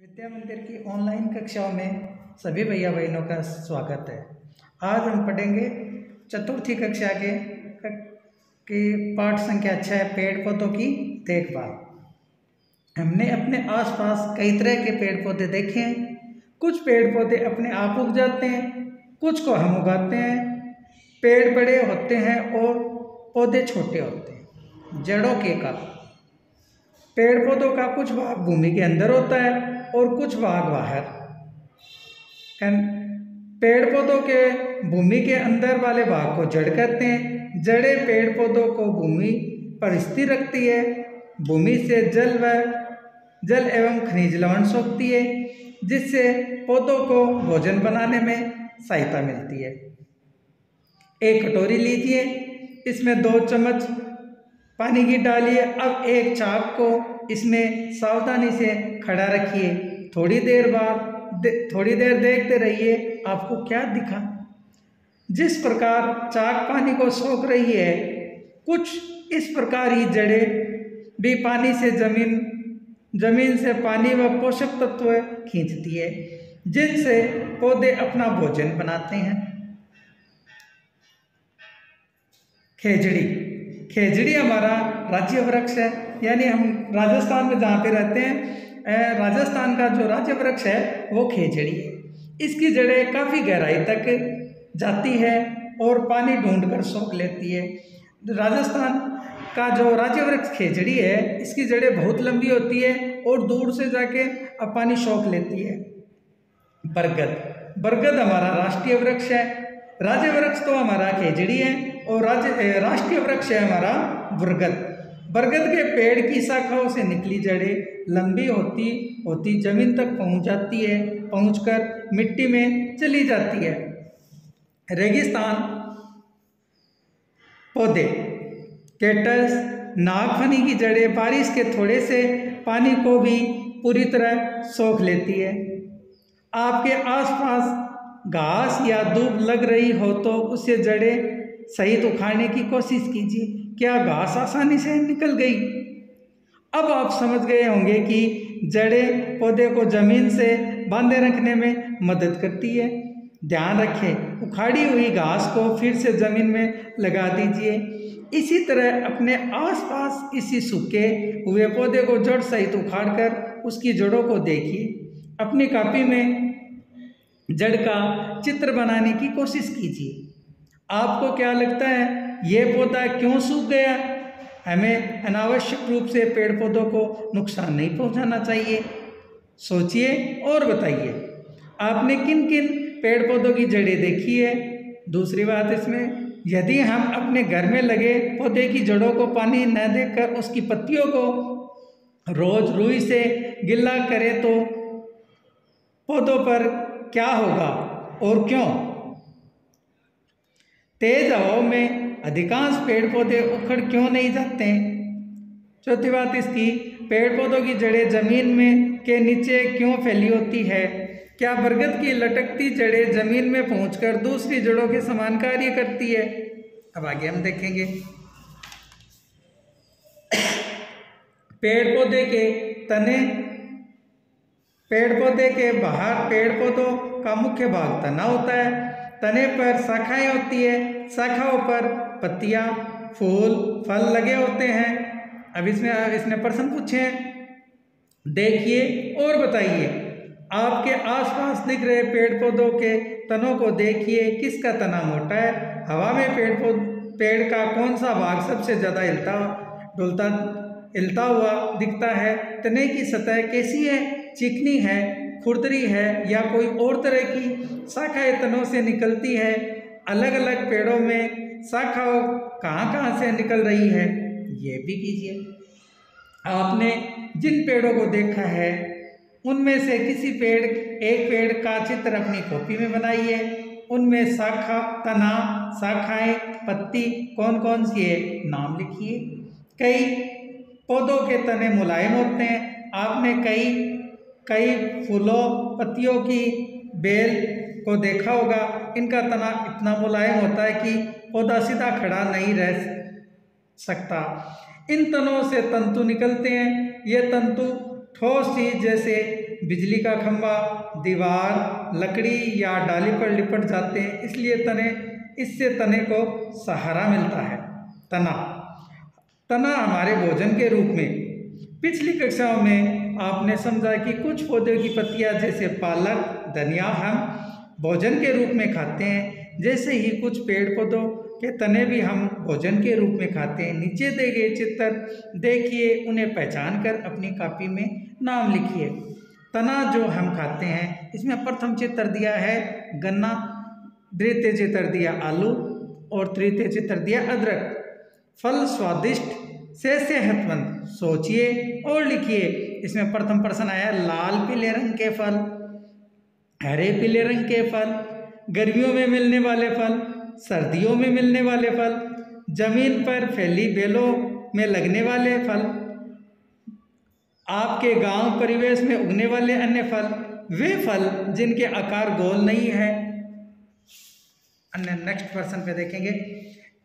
विद्या मंदिर की ऑनलाइन कक्षाओं में सभी भैया बहनों का स्वागत है। आज हम पढ़ेंगे चतुर्थी कक्षा के पाठ संख्या 6 पेड़ पौधों की देखभाल। हमने अपने आसपास कई तरह के पेड़ पौधे देखे हैं। कुछ पेड़ पौधे अपने आप उग जाते हैं, कुछ को हम उगाते हैं। पेड़ बड़े होते हैं और पौधे छोटे होते हैं। जड़ों के का पेड़ पौधों का कुछ भाग भूमि के अंदर होता है और कुछ भाग बाहर। पेड़ पौधों के भूमि के अंदर वाले भाग को जड़ कहते हैं। जड़ें पेड़ पौधों को भूमि पर स्थिर रखती है। भूमि से जल एवं खनिज लवण सोखती है, जिससे पौधों को भोजन बनाने में सहायता मिलती है। एक कटोरी लीजिए, इसमें 2 चम्मच पानी की डालिए। अब एक चाक को इसमें सावधानी से खड़ा रखिए। थोड़ी देर देखते रहिए, आपको क्या दिखा। जिस प्रकार चाक पानी को सोख रही है, कुछ इस प्रकार ही जड़ें भी पानी से जमीन से पानी व पोषक तत्व खींचती है, जिनसे पौधे अपना भोजन बनाते हैं। खेजड़ी हमारा राज्य वृक्ष है, यानी हम राजस्थान में जहाँ पे रहते हैं, राजस्थान का जो राज्य वृक्ष है वो खेजड़ी है। इसकी जड़ें काफ़ी गहराई तक जाती है और पानी ढूंढकर सोख लेती है। राजस्थान का जो राज्य वृक्ष खेजड़ी है, इसकी जड़ें बहुत लंबी होती है और दूर से जाके अब पानी सोख लेती है। बरगद हमारा राष्ट्रीय वृक्ष है। राज्य वृक्ष तो हमारा खेजड़ी है और राष्ट्रीय वृक्ष है हमारा बरगद के पेड़ की शाखाओं से निकली जड़ें लंबी होती जमीन तक पहुंच जाती है, पहुंचकर मिट्टी में चली जाती है। रेगिस्तान पौधे कैक्टस, नागफनी की जड़ें बारिश के थोड़े से पानी को भी पूरी तरह सोख लेती है। आपके आसपास घास या दूब लग रही हो तो उससे जड़ें सहित उखाड़ने की कोशिश कीजिए। क्या घास आसानी से निकल गई? अब आप समझ गए होंगे कि जड़ें पौधे को जमीन से बांधे रखने में मदद करती है। ध्यान रखें, उखाड़ी हुई घास को फिर से जमीन में लगा दीजिए। इसी तरह अपने आसपास इसी सूखे हुए पौधे को जड़ सहित उखाड़कर उसकी जड़ों को देखिए। अपनी कॉपी में जड़ का चित्र बनाने की कोशिश कीजिए। आपको क्या लगता है, ये पौधा क्यों सूख गया? हमें अनावश्यक रूप से पेड़ पौधों को नुकसान नहीं पहुंचाना चाहिए। सोचिए और बताइए, आपने किन किन पेड़ पौधों की जड़ें देखी है? दूसरी बात इसमें, यदि हम अपने घर में लगे पौधे की जड़ों को पानी न देकर उसकी पत्तियों को रोज रुई से गिला करें तो पौधों पर क्या होगा और क्यों? तेज हवाओं में अधिकांश पेड़ पौधे उखड़ क्यों नहीं जाते हैं? चौथी बात इसकी, पेड़ पौधों की जड़ें जमीन में के नीचे क्यों फैली होती है? क्या बरगद की लटकती जड़ें जमीन में पहुंचकर दूसरी जड़ों के समान कार्य करती है? अब आगे हम देखेंगे। पेड़ पौधे के तने, पेड़ पौधे के बाहर पेड़ पौधों का मुख्य भाग तना होता है। तने पर शाखाएं होती है, शाखाओं पर पत्तियां, फूल, फल लगे होते हैं। अब इसने प्रश्न पूछे हैं, देखिए और बताइए। आपके आसपास दिख रहे पेड़ पौधों के तनों को देखिए, किसका तना मोटा है? हवा में पेड़ का कौन सा भाग सबसे ज़्यादा हिलता हुआ दिखता है? तने की सतह कैसी है? चिकनी है, खुरदरी है या कोई और तरह की शाखाएं तनों से निकलती है? अलग अलग पेड़ों में शाखाओं कहाँ से निकल रही है, ये भी कीजिए। आपने जिन पेड़ों को देखा है उनमें से एक पेड़ का चित्र अपनी कॉपी में बनाइए। उनमें शाखा, तना, शाखाएं, पत्ती कौन कौन सी है, नाम लिखिए। कई पौधों के तने मुलायम होते हैं। आपने कई फूलों, पत्तियों की बेल को देखा होगा। इनका तना इतना मुलायम होता है कि पौधा सीधा खड़ा नहीं रह सकता। इन तनों से तंतु निकलते हैं। ये तंतु ठोस चीज जैसे बिजली का खंभा, दीवार, लकड़ी या डाली पर लिपट जाते हैं, इसलिए इससे तने को सहारा मिलता है। तना हमारे भोजन के रूप में। पिछली कक्षाओं में आपने समझा कि कुछ पौधों की पत्तियां जैसे पालक, धनिया हम भोजन के रूप में खाते हैं, जैसे ही कुछ पेड़ पौधों के तने भी हम भोजन के रूप में खाते हैं। नीचे दिए गए चित्र देखिए, उन्हें पहचान कर अपनी कॉपी में नाम लिखिए। तना जो हम खाते हैं, इसमें प्रथम चित्र दिया है गन्ना, द्वितीय चित्र दिया आलू और तृतीय चित्र दिया अदरक। फल स्वादिष्ट से सेहतमंद, सोचिए और लिखिए। इसमें प्रथम प्रश्न आया लाल पीले रंग के फल, हरे पीले रंग के फल, गर्मियों में मिलने वाले फल, सर्दियों में मिलने वाले फल, जमीन पर फैली बेलों में लगने वाले फल, आपके गांव परिवेश में उगने वाले अन्य फल, वे फल जिनके आकार गोल नहीं है। अन्य नेक्स्ट पर्सन पे देखेंगे,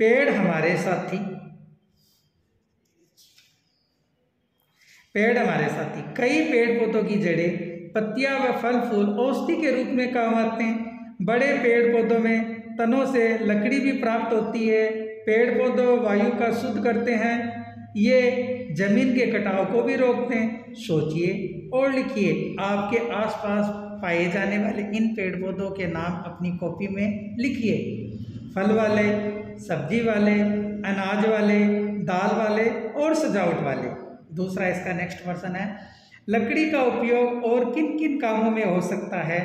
पेड़ हमारे साथी। पेड़ हमारे साथी, कई पेड़ पौधों की जड़ें, पत्तियां व फल फूल औषधि के रूप में काम आते हैं। बड़े पेड़ पौधों में तनों से लकड़ी भी प्राप्त होती है। पेड़ पौधों वायु का शुद्ध करते हैं, ये जमीन के कटाव को भी रोकते हैं। सोचिए और लिखिए। आपके आसपास पाए जाने वाले इन पेड़ पौधों के नाम अपनी कॉपी में लिखिए। फल वाले, सब्जी वाले, अनाज वाले, दाल वाले और सजावट वाले। दूसरा इसका नेक्स्ट क्वेश्चन है, लकड़ी का उपयोग और किन किन कामों में हो सकता है?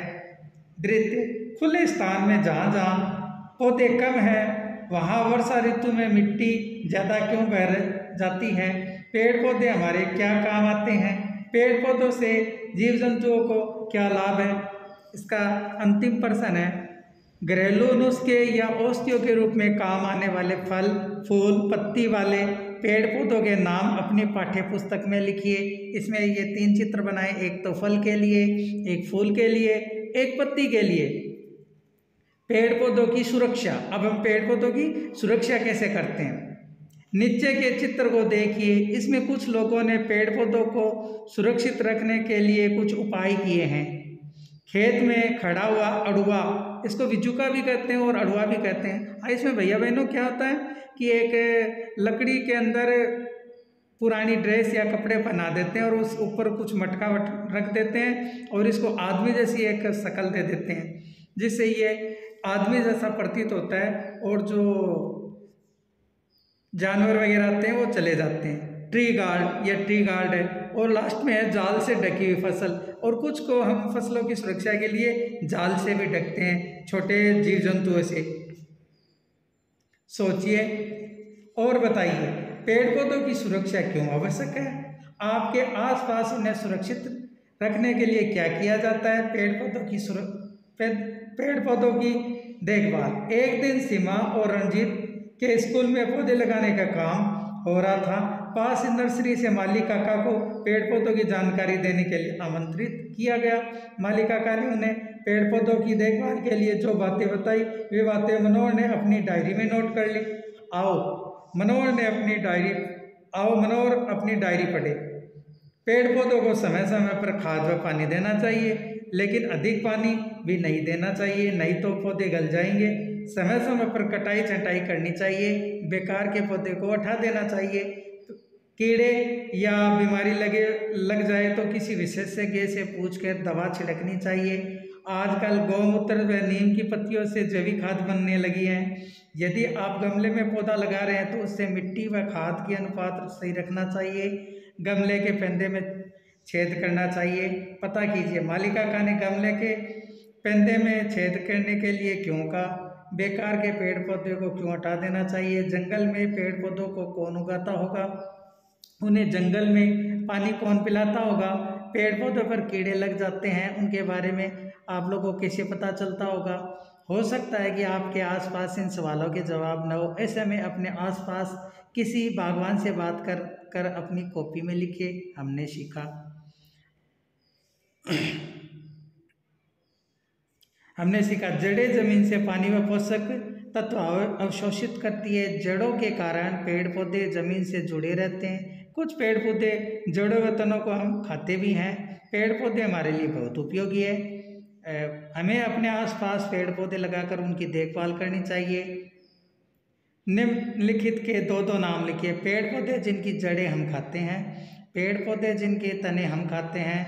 द्वितीय, खुले स्थान में जहाँ जहाँ पौधे कम हैं वहाँ वर्षा ऋतु में मिट्टी ज़्यादा क्यों बह जाती है? पेड़ पौधे हमारे क्या काम आते हैं? पेड़ पौधों से जीव जंतुओं को क्या लाभ है? इसका अंतिम प्रश्न है, घरेलू नुस्खे या औषधियों के रूप में काम आने वाले फल फूल पत्ती वाले पेड़ पौधों के नाम अपनी पाठ्य पुस्तक में लिखिए। इसमें ये 3 चित्र बनाए, एक तो फल के लिए, एक फूल के लिए, एक पत्ती के लिए। पेड़ पौधों की सुरक्षा। अब हम पेड़ पौधों की सुरक्षा कैसे करते हैं? नीचे के चित्र को देखिए, इसमें कुछ लोगों ने पेड़ पौधों को सुरक्षित रखने के लिए कुछ उपाय किए हैं। खेत में खड़ा हुआ अड़ुआ, इसको विजुका भी कहते हैं और अड़ुआ भी कहते हैं। इसमें भैया बहनों क्या होता है कि एक लकड़ी के अंदर पुरानी ड्रेस या कपड़े पहना देते हैं और उस ऊपर कुछ मटका रख देते हैं और इसको आदमी जैसी एक शक्ल दे देते हैं, जिससे ये आदमी जैसा प्रतीत होता है और जो जानवर वगैरह आते हैं वो चले जाते हैं। ट्री गार्ड, या ट्री गार्ड है। और लास्ट में है जाल से ढकी हुई फसल, और कुछ को हम फसलों की सुरक्षा के लिए जाल से भी ढकते हैं, छोटे जीव जंतुओं से। सोचिए और बताइए, पेड़ पौधों की सुरक्षा क्यों आवश्यक है? आपके आसपास उन्हें सुरक्षित रखने के लिए क्या किया जाता है? पेड़ पौधों की देखभाल। एक दिन सीमा और रंजीत के स्कूल में पौधे लगाने का काम हो रहा था। पास नर्सरी से माली काका को पेड़ पौधों की जानकारी देने के लिए आमंत्रित किया गया। माली काका ने उन्हें पेड़ पौधों की देखभाल के लिए जो बातें बताई, वे बातें मनोहर ने अपनी डायरी में नोट कर ली। मनोहर अपनी डायरी पढ़े। पेड़ पौधों को समय समय पर खाद व पानी देना चाहिए, लेकिन अधिक पानी भी नहीं देना चाहिए, नहीं तो पौधे गल जाएंगे। समय समय पर कटाई छंटाई करनी चाहिए, बेकार के पौधे को हटा देना चाहिए। कीड़े या बीमारी लग जाए तो किसी विशेषज्ञ से पूछकर दवा छिड़कनी चाहिए। आजकल गौमूत्र व नीम की पत्तियों से जैविक खाद बनने लगी है। यदि आप गमले में पौधा लगा रहे हैं तो उससे मिट्टी व खाद की अनुपात सही रखना चाहिए। गमले के पेंदे में छेद करना चाहिए। पता कीजिए माली काका ने गमले के पेंदे में छेद करने के लिए क्यों कहा? बेकार के पेड़ पौधे को क्यों हटा देना चाहिए? जंगल में पेड़ पौधों को कौन उगाता होगा? उन्हें जंगल में पानी कौन पिलाता होगा? पेड़ पौधों पर कीड़े लग जाते हैं, उनके बारे में आप लोगों को कैसे पता चलता होगा? हो सकता है कि आपके आसपास इन सवालों के जवाब न हो। ऐसे में अपने आसपास किसी बागवान से बात कर अपनी कॉपी में लिखे। हमने सीखा जड़ें जमीन से पानी व पोषक तत्व अवशोषित करती है। जड़ों के कारण पेड़ पौधे जमीन से जुड़े रहते हैं। कुछ पेड़ पौधे जड़ वतनों को हम खाते भी हैं। पेड़ पौधे हमारे लिए बहुत उपयोगी है। हमें अपने आसपास पेड़ पौधे लगाकर उनकी देखभाल करनी चाहिए। निम्नलिखित के दो नाम लिखिए। पेड़ पौधे जिनकी जड़ें हम खाते हैं, पेड़ पौधे जिनके तने हम खाते हैं।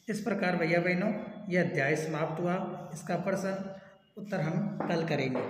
इस प्रकार भैया बहनों यह अध्याय समाप्त हुआ। इसका प्रश्न उत्तर हम कल करेंगे।